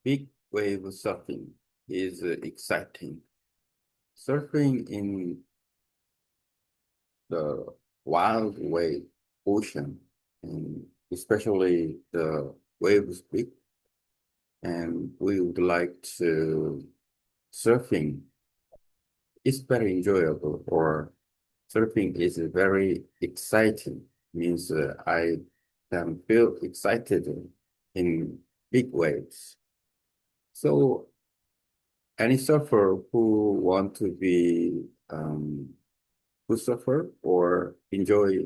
Big wave surfing is exciting. Surfing in the wild wave ocean, and especially the waves big, and we would like to surfing is very enjoyable, or surfing is very exciting. Means I can feel excited in big waves. So any surfer who want to be who suffer or enjoy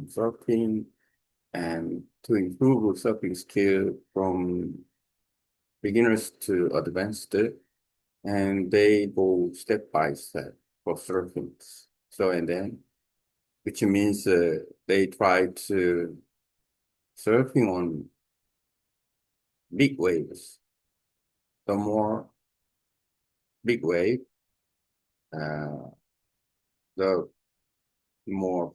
surfing and to improve surfing skill from beginners to advanced, and they go step by step for surfing. So and then, which means they try to surfing on big waves. The more big wave, uh, the more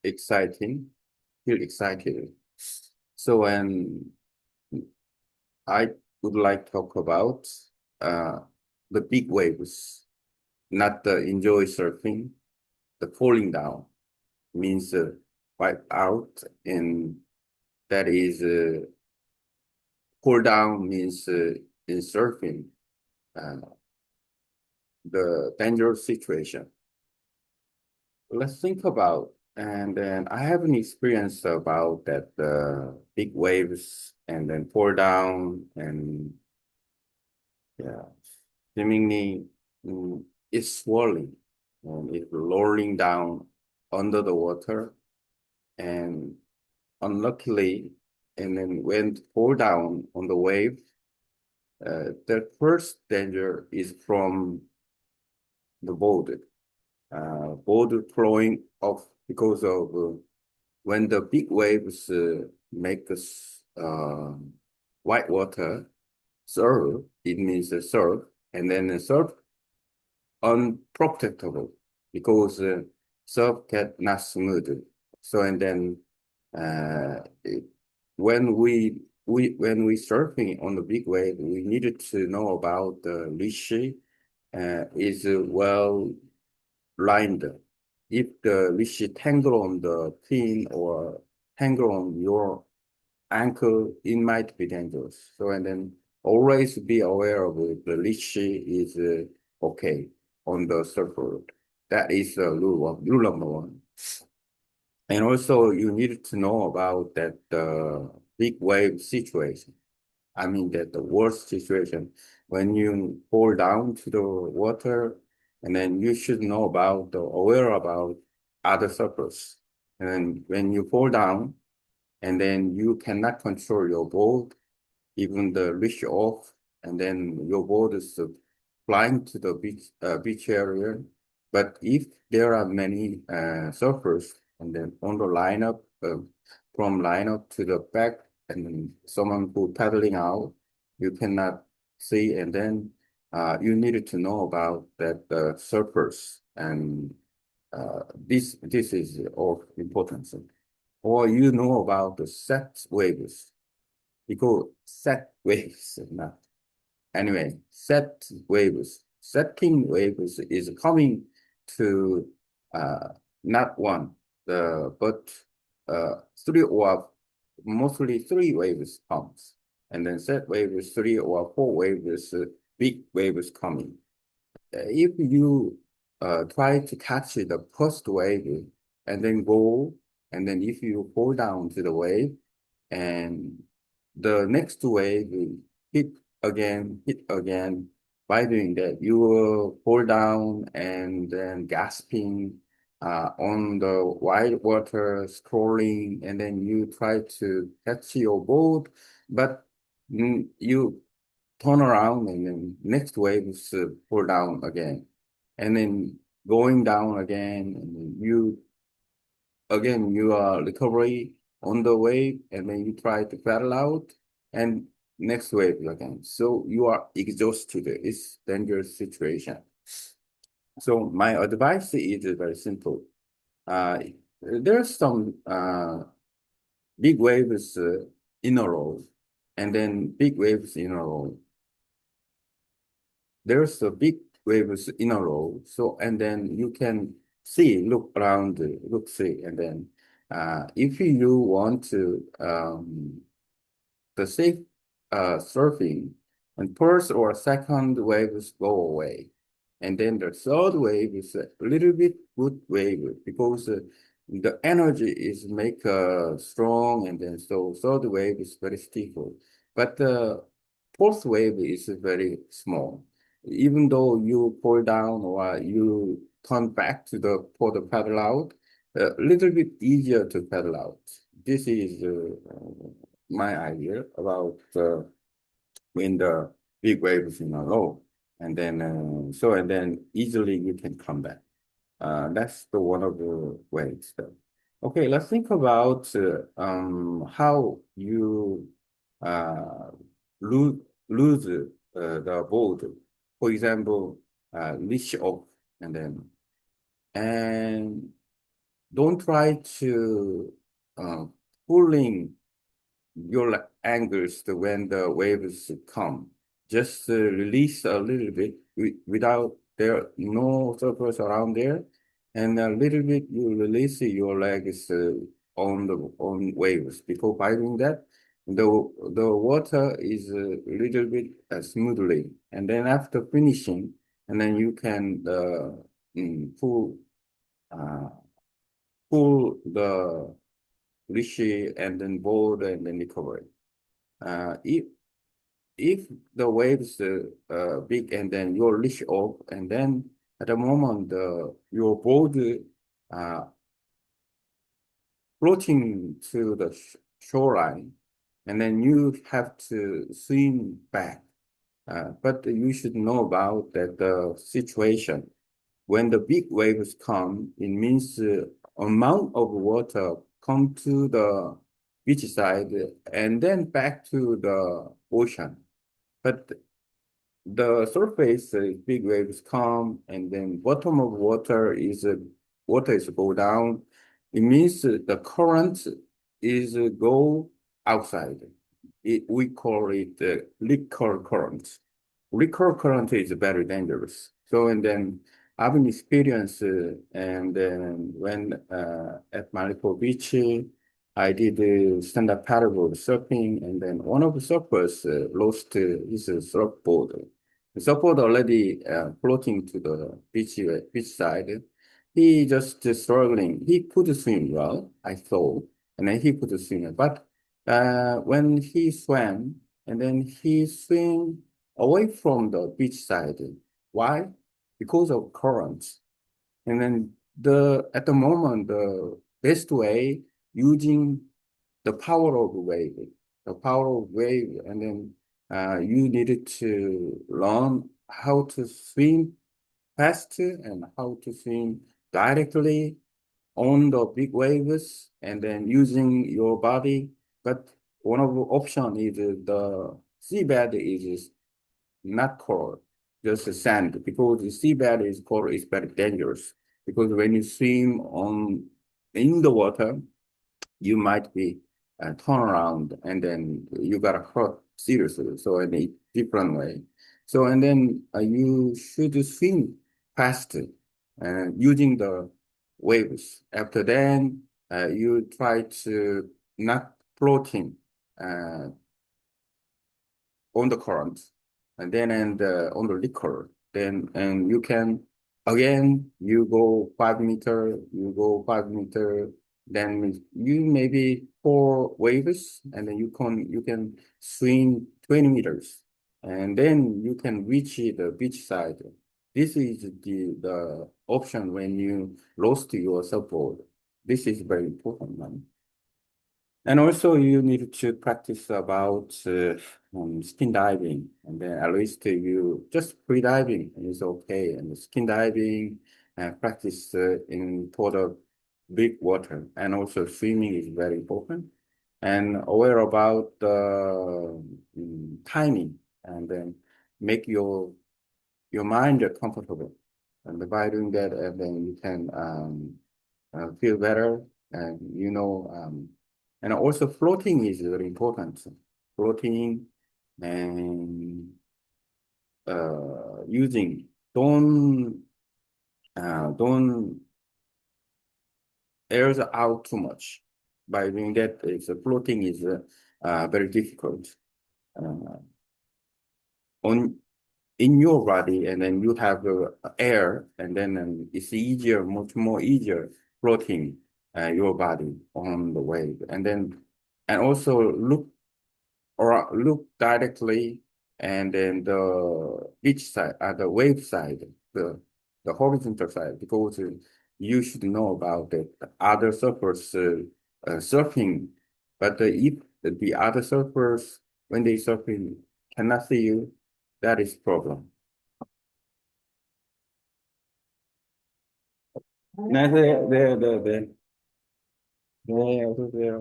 exciting, feel excited. So when I would like to talk about uh, the big waves, not the enjoy surfing. The falling down means wipe out, and that is fall down means in surfing uh, the dangerous situation. Let's think about, and then I have an experience about that big waves and then fall down and yeah, seemingly it's swirling and it's rolling down under the water and unluckily, and then when it fall down on the wave, the first danger is from the board. Board flowing off because of when the big waves make us white water surf, it means surf, and then surf unprotectable because surf get not smooth. So and then it, when we surfing on the big wave, we needed to know about the leash is well lined. If the leash tangle on the pin or tangle on your ankle, it might be dangerous. So and then always be aware of the leash is okay on the surfboard. That is rule number one. And also you need to know about that big wave situation. I mean that the worst situation when you fall down to the water, and then you should know about the aware about other surfers. And then when you fall down, and then you cannot control your boat, even the leash off, and then your boat is flying to the beach area. But if there are many surfers, and then on the lineup, from lineup to the back, and then someone who paddling out, you cannot see, and then you needed to know about that surfers, and this is of importance. Or you know about the set waves because set waves, not anyway, set waves, setting waves is coming to uh, not one, but three or mostly three waves comes, and then set waves three or four waves, big waves coming. If you try to catch the first wave and then go, and then if you fall down to the wave, and the next wave will hit again. By doing that, you will fall down and then gasping on the wide water, scrolling, and then you try to catch your boat, but you turn around and then next wave is fall down again, and then going down again, and then you are recovery on the wave, and then you try to paddle out, and next wave again. So you are exhausted. It's dangerous situation. So my advice is very simple. Uh, there are some big waves in a row. and then big waves there's a big waves in a row. So, and then you can see, look around, look, see, and then if you want to the safe surfing, and first or second waves go away. And then the third wave is a little bit good wave because the energy is make strong, and then so third wave is very stable. But the fourth wave is very small. Even though you fall down or you turn back to the for the paddle out, a little bit easier to paddle out. This is my idea about when the big waves in a row, and then and then easily you can come back. That's the one of the ways. Though. Okay, let's think about how you uh, lose the board. For example, leash off, and then and don't try to uh, pulling your angles when the waves come. Just release a little bit without there no surface around there, and a little bit you release your legs on waves. Because by doing that, the water is a little bit smoothly, and then after finishing, and then you can pull uh, pull the leash and then board and then recover. If the waves big and then your leash off, and then at the moment your board uh, floating to the shoreline, and then you have to swim back. But you should know about that the situation. When the big waves come, it means amount of water come to the beach side and then back to the ocean. But the surface big waves come, and then bottom of water is go down. It means the current is go outside. We call it liquor current. Liquor current is very dangerous. So and then I've been experienced and then when at Maripo Beach I did stand-up paddleboard surfing, and then one of the surfers lost his surfboard. The surfboard already floating to the beach side. He just struggling. He could swim well, I thought, and then he could swim. But when he swam, and then he swam away from the beach side. Why? Because of currents. And then at the moment, the best way using the power of wave, and then you needed to learn how to swim fast and how to swim directly on the big waves, and then using your body. But one of the option is the seabed is not coral, just the sand, because the seabed is coral is very dangerous. Because when you swim on in the water, you might be turn around, and then you got hurt seriously. So in a different way. So and then you should swim fast using the waves. After then, you try to not floating. Uh, on the current, and then on the liquor. Then and you can again you go 5 meter, then you maybe 4 waves, and then you can swim 20 meters, and then you can reach the beach side. This is the option when you lost your support. This is very important, man. And also you need to practice about skin diving, and then at least you just free diving is okay, and skin diving and practice in total big water, and also swimming is very important, and aware about the timing, and then make your mind comfortable, and by doing that, and then you can feel better, and and also floating is very important. floating and using don't airs out too much. By doing that, it's floating is very difficult uh, on in your body, and then you have air, and then it's easier, much more easier floating your body on the wave, and then and also look directly, and then the beach side, the wave side, the horizontal side, because you should know about the other surfers surfing. But if the other surfers, when they surfing, cannot see you, that is problem. 네, 네, 네, 네, 네. 네, 어서 오세요.